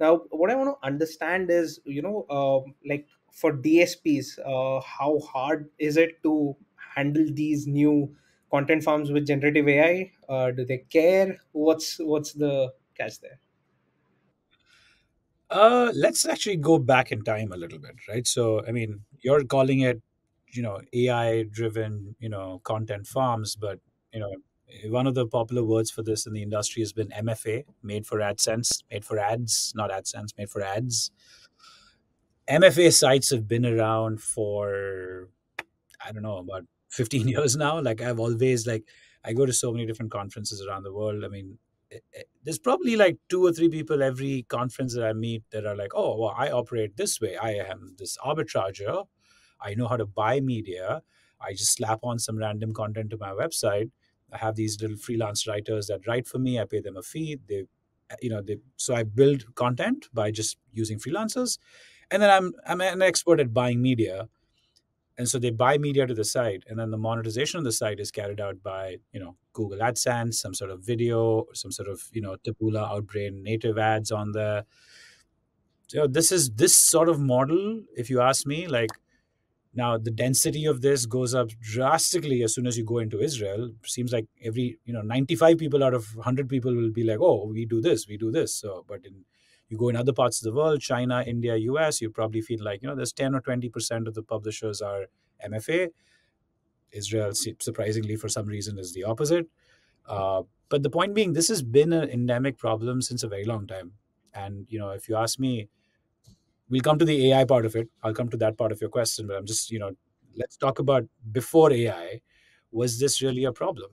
Now, what I want to understand is, like for DSPs, how hard is it to handle these new content farms with generative AI? Do they care? What's the catch there? Let's actually go back in time a little bit, right? So, I mean, you're calling it, AI driven, content farms, but, you know, one of the popular words for this in the industry has been MFA, made for AdSense, made for ads, not AdSense, made for ads. MFA sites have been around for, I don't know, about 15 years now. Like I've always like I go to so many different conferences around the world. I mean, there's probably like two or three people every conference that I meet that are like, "Oh, well, I operate this way. I am this arbitrager. I know how to buy media. I just slap on some random content to my website. I have these little freelance writers that write for me. I pay them a fee. So I build content by just using freelancers, and then I'm an expert at buying media, and so they buy media to the site, and then the monetization of the site is carried out by Google AdSense, some sort of video, some sort of taboola outbrain native ads on the. This is this sort of model, if you ask me. Like now, the density of this goes up drastically as soon as you go into Israel. Seems like every 95 people out of 100 people will be like, oh, we do this, we do this. So, but in you go in other parts of the world, China, India, US, you probably feel like there's 10 or 20% of the publishers are MFA. Israel, surprisingly, for some reason, is the opposite. But the point being, this has been an endemic problem since a very long time. And if you ask me, we'll come to the AI part of it. I'll come to that part of your question, but I'm just let's talk about before AI. Was this really a problem?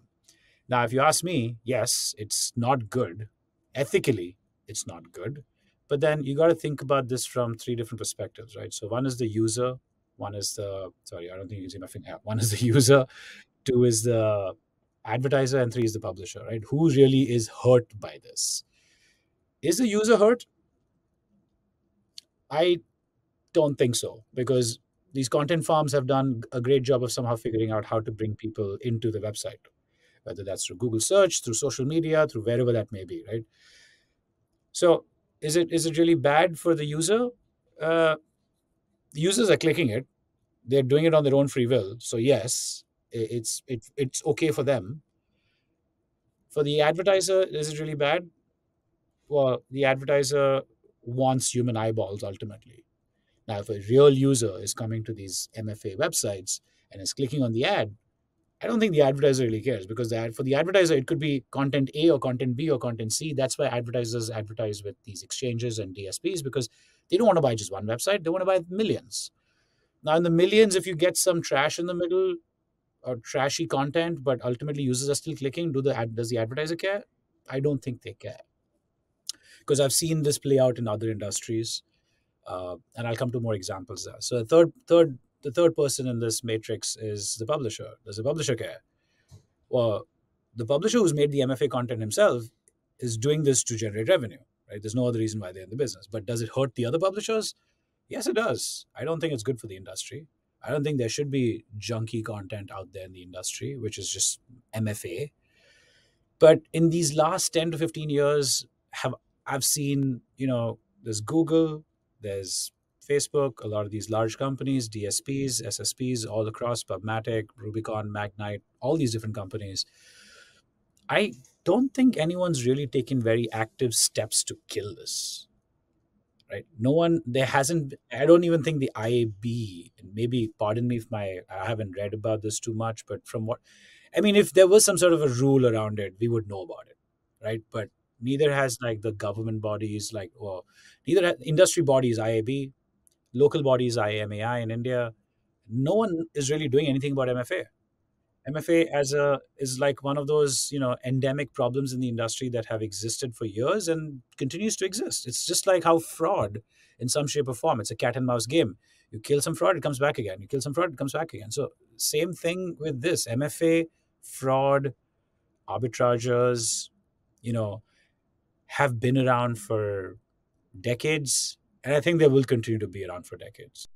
Now, if you ask me, yes, it's not good. Ethically, it's not good. But then you got to think about this from three different perspectives, right? So one is the user, one is the sorry, I don't think you can see my finger. Yeah, one is the user, two is the advertiser, and three is the publisher, right? Who really is hurt by this? Is the user hurt? I don't think so, because these content farms have done a great job of somehow figuring out how to bring people into the website, whether that's through Google search, through social media, through wherever that may be, right? So is it really bad for the user? Uh, Users are clicking it; they're doing it on their own free will. So yes, it's okay for them. For the advertiser, is it really bad? Well, the advertiser wants human eyeballs ultimately. Now, if a real user is coming to these MFA websites and is clicking on the ad, I don't think the advertiser really cares, because for the advertiser, it could be content A or content B or content C. That's why advertisers advertise with these exchanges and DSPs, because they don't want to buy just one website. They want to buy millions. Now, in the millions, if you get some trash in the middle or trashy content, but ultimately users are still clicking, does the advertiser care? I don't think they care, because I've seen this play out in other industries, and I'll come to more examples there. So the third person in this matrix is the publisher. Does the publisher care? Well, the publisher who's made the MFA content himself is doing this to generate revenue, right? There's no other reason why they're in the business. But does it hurt the other publishers? Yes, it does. I don't think it's good for the industry. I don't think there should be junky content out there in the industry, which is just MFA. But in these last 10 to 15 years, have I've seen, there's Google, there's Facebook, a lot of these large companies, DSPs, SSPs, all across, Pubmatic, Rubicon, Magnite, all these different companies. I don't think anyone's really taken very active steps to kill this, right? No one, there hasn't, I don't even think the IAB, and maybe, pardon me if I haven't read about this too much, but from what, I mean, if there was some sort of a rule around it, we would know about it, right? But neither has like the government bodies, like, well, neither industry bodies, IAB, local bodies, IMAI in India. No one is really doing anything about MFA. MFA is like one of those endemic problems in the industry that have existed for years and continues to exist. It's just like how fraud, in some shape or form, it's a cat and mouse game. You kill some fraud, it comes back again. You kill some fraud, it comes back again. So same thing with this MFA, fraud, arbitrageurs, you know, have been around for decades, and I think they will continue to be around for decades.